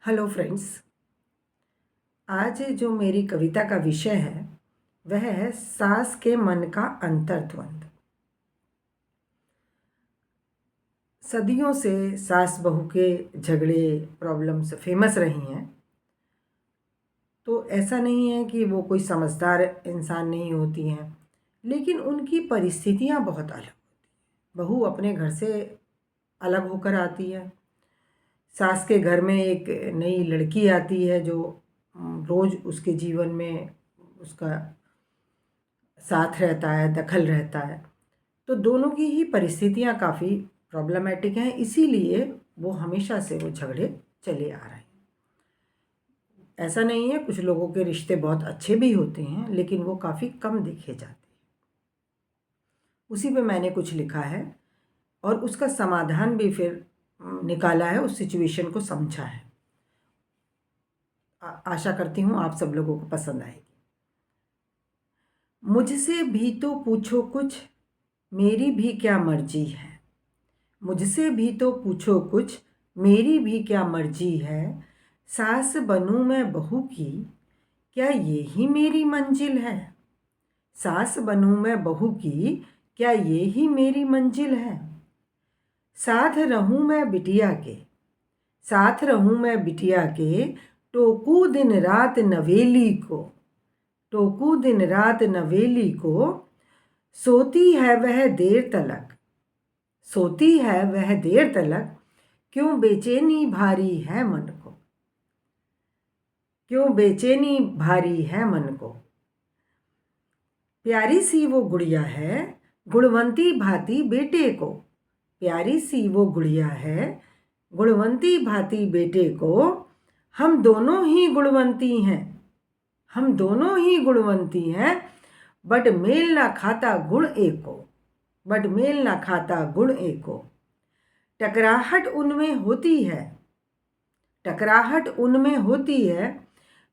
Hello friends. आज जो मेरी कविता का विषय है वह है सास के मन का अंतर्द्वंद। सदियों से सास बहू के झगड़े प्रॉब्लम्स फेमस रही हैं। तो ऐसा नहीं है कि वो कोई समझदार इंसान नहीं होती हैं, लेकिन उनकी परिस्थितियां बहुत अलग होती हैं। बहू अपने घर से अलग होकर आती है, सास के घर में एक नई लड़की आती है जो रोज़ उसके जीवन में उसका साथ रहता है, दखल रहता है। तो दोनों की ही परिस्थितियां काफ़ी प्रॉब्लमेटिक हैं, इसीलिए वो हमेशा से वो झगड़े चले आ रहे हैं। ऐसा नहीं है, कुछ लोगों के रिश्ते बहुत अच्छे भी होते हैं, लेकिन वो काफ़ी कम देखे जाते हैं। उसी पे मैंने कुछ लिखा है और उसका समाधान भी फिर निकाला है, उस सिचुएशन को समझा है। आशा करती हूँ आप सब लोगों को पसंद आएगी। मुझसे भी तो पूछो कुछ, मेरी भी क्या मर्जी है। मुझसे भी तो पूछो कुछ, मेरी भी क्या मर्जी है। सास बनूं मैं बहू की, क्या ये ही मेरी मंजिल है। सास बनूं मैं बहू की, क्या ये ही मेरी मंजिल है। साथ रहूं मैं बिटिया के, साथ रहूं मैं बिटिया के, टोकू दिन रात नवेली को, टोकू दिन रात नवेली को। सोती है वह देर तलक, सोती है वह देर तलक, क्यों बेचैनी भारी है मन को, क्यों बेचैनी भारी है मन को। प्यारी सी वो गुड़िया है, गुणवंती भांति बेटे को, प्यारी सी वो गुड़िया है, गुणवंती भांति बेटे को। हम दोनों ही गुणवंती हैं, हम दोनों ही गुणवंती हैं, बट मेल ना खाता गुण एको, बट मेल ना खाता गुण एको। टकराहट उनमें होती है, टकराहट उनमें होती है,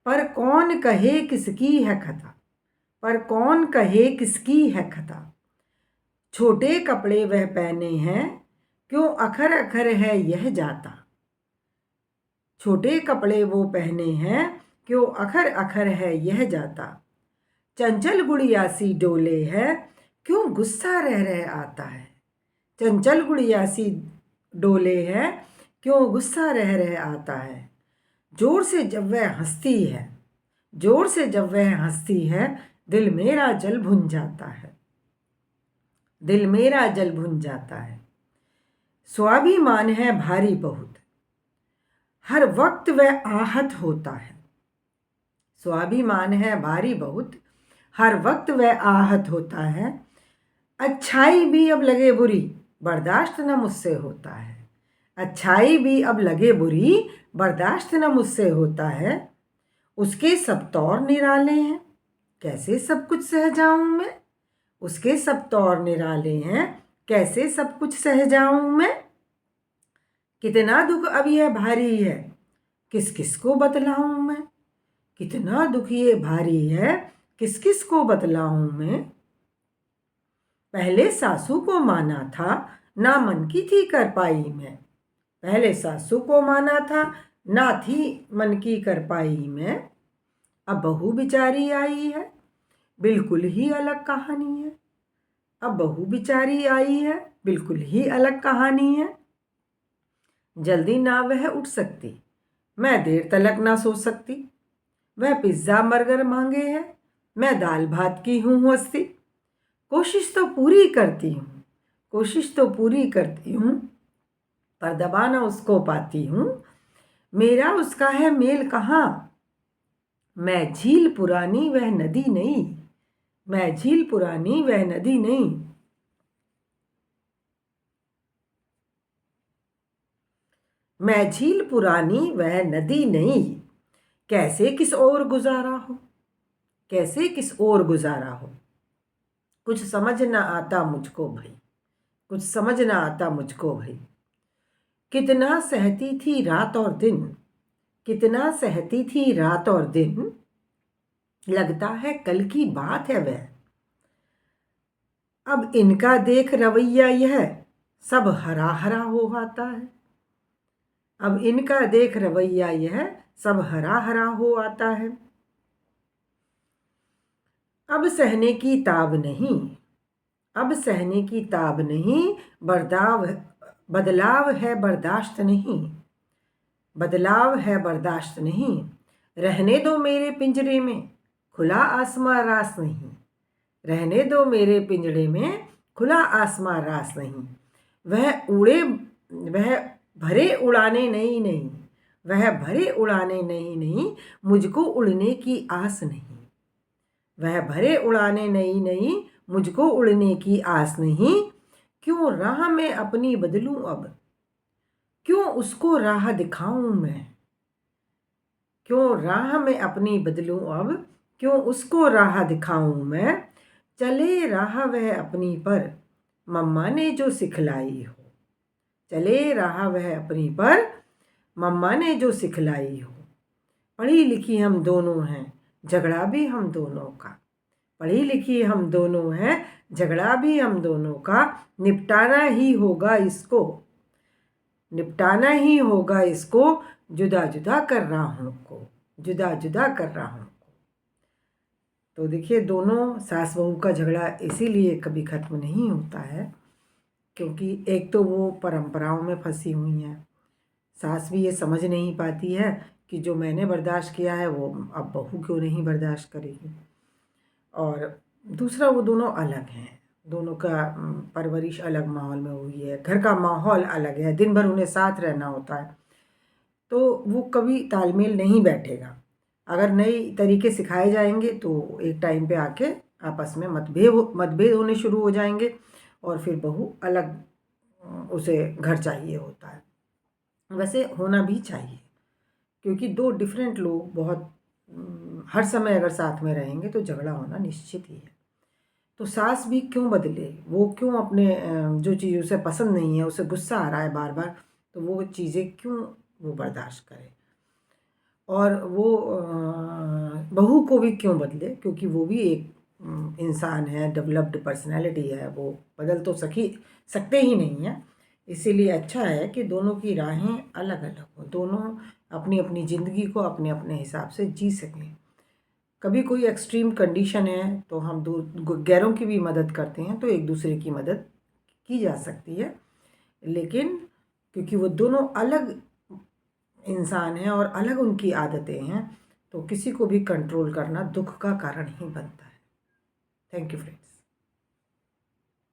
पर कौन कहे किसकी है खता, पर कौन कहे किसकी है खता। छोटे कपड़े वह पहने हैं, क्यों अखर अखर है यह जाता, छोटे कपड़े वो पहने हैं, क्यों अखर अखर है यह जाता। चंचल गुड़िया सी डोले है, क्यों गुस्सा रह रह आता है। चंचल गुड़िया सी डोले है, क्यों गुस्सा रह रह आता है। जोर से जब वह हंसती है, जोर से जब वह हंसती है, दिल मेरा जल भुन जाता है, दिल मेरा जल भुन जाता है। स्वाभिमान है भारी बहुत, हर वक्त वह आहत होता है। स्वाभिमान है भारी बहुत, हर वक्त वह आहत होता है। अच्छाई भी अब लगे बुरी, बर्दाश्त न मुझसे होता है। अच्छाई भी अब लगे बुरी, बर्दाश्त न मुझसे होता है। उसके सब तौर निराले हैं, कैसे सब कुछ सह जाऊं मैं। उसके सब तौर निराले हैं, कैसे सब कुछ सह जाऊं मैं। कितना दुख अब यह भारी है, किस किस को बतलाऊं मैं। कितना दुख ये भारी है, किस किस को बतलाऊं मैं। पहले सासू को माना था, ना मन की थी कर पाई मैं। पहले सासू को माना था, ना थी मन की कर पाई मैं। अब बहू बिचारी आई है, बिल्कुल ही अलग कहानी है। अब बहू बिचारी आई है, बिल्कुल ही अलग कहानी है। जल्दी ना वह उठ सकती, मैं देर तलक ना सो सकती। वह पिज्ज़ा बर्गर मांगे है, मैं दाल भात की हूँ हस्ती। कोशिश तो पूरी करती हूँ, कोशिश तो पूरी करती हूँ, पर दबा ना उसको पाती हूँ। मेरा उसका है मेल कहाँ, मैं झील पुरानी वह नदी नहीं, मैं झील पुरानी वह नदी नहीं। मैं झील पुरानी वह नदी नहीं, कैसे किस ओर गुजारा हो, कैसे किस ओर गुजारा हो। कुछ समझ ना आता मुझको भाई, कुछ समझ ना आता मुझको भाई। कितना सहती थी रात और दिन, कितना सहती थी रात और दिन। लगता है कल की बात है वह, अब इनका देख रवैया यह सब हरा हरा हो आता है। अब इनका देख रवैया यह सब हरा हरा हो आता है। अब सहने की ताब नहीं, अब सहने की ताब नहीं, बदलाव है बर्दाश्त नहीं, बदलाव है बर्दाश्त नहीं। रहने दो मेरे पिंजरे में, खुला आसमां रास नहीं, रहने दो मेरे पिंजरे में, खुला आसमां रास नहीं। वह उड़े, वह भरे उड़ाने नहीं नहीं, वह भरे उड़ाने नहीं नहीं, मुझको उड़ने की आस नहीं, वह भरे उड़ाने नहीं नहीं, मुझको उड़ने की आस नहीं। क्यों राह में अपनी बदलूं अब, क्यों उसको राह दिखाऊं मैं, क्यों राह में अपनी बदलूं अब, क्यों उसको राह दिखाऊं मैं। चले राह वह अपनी पर, मम्मा ने जो सिखलाई हो, चले राह वह अपनी पर, मम्मा ने जो सिखलाई हो। पढ़ी लिखी हम दोनों हैं, झगड़ा भी हम दोनों का, पढ़ी लिखी हम दोनों हैं, झगड़ा भी हम दोनों का। निपटाना ही होगा इसको, निपटाना ही होगा इसको, जुदा जुदा कर रहा हूँ को, जुदा जुदा कर रहा हूँ को। तो देखिए, दोनों सास बहू का झगड़ा इसीलिए कभी ख़त्म नहीं होता है क्योंकि एक तो वो परंपराओं में फंसी हुई हैं। सास भी ये समझ नहीं पाती है कि जो मैंने बर्दाश्त किया है वो अब बहू क्यों नहीं बर्दाश्त करेगी। और दूसरा, वो दोनों अलग हैं, दोनों का परवरिश अलग माहौल में हुई है, घर का माहौल अलग है, दिन भर उन्हें साथ रहना होता है, तो वो कभी तालमेल नहीं बैठेगा। अगर नए तरीके सिखाए जाएंगे तो एक टाइम पे आके आपस में मतभेद होने शुरू हो जाएंगे और फिर बहू अलग, उसे घर चाहिए होता है। वैसे होना भी चाहिए क्योंकि दो डिफरेंट लोग बहुत हर समय अगर साथ में रहेंगे तो झगड़ा होना निश्चित ही है। तो सास भी क्यों बदले, वो क्यों अपने जो चीज़ उसे पसंद नहीं है, उसे गुस्सा आ रहा है बार बार, तो वो चीज़ें क्यों वो बर्दाश्त करे। और वो बहू को भी क्यों बदले, क्योंकि वो भी एक इंसान है, डेवलप्ड पर्सनैलिटी है, वो बदल तो सकते ही नहीं है। इसीलिए अच्छा है कि दोनों की राहें अलग अलग हो, दोनों अपनी अपनी ज़िंदगी को अपने अपने हिसाब से जी सकें। कभी कोई एक्सट्रीम कंडीशन है तो हम गैरों की भी मदद करते हैं, तो एक दूसरे की मदद की जा सकती है। लेकिन क्योंकि वो दोनों अलग इंसान हैं और अलग उनकी आदतें हैं, तो किसी को भी कंट्रोल करना दुख का कारण ही बनता है। Thank you friends.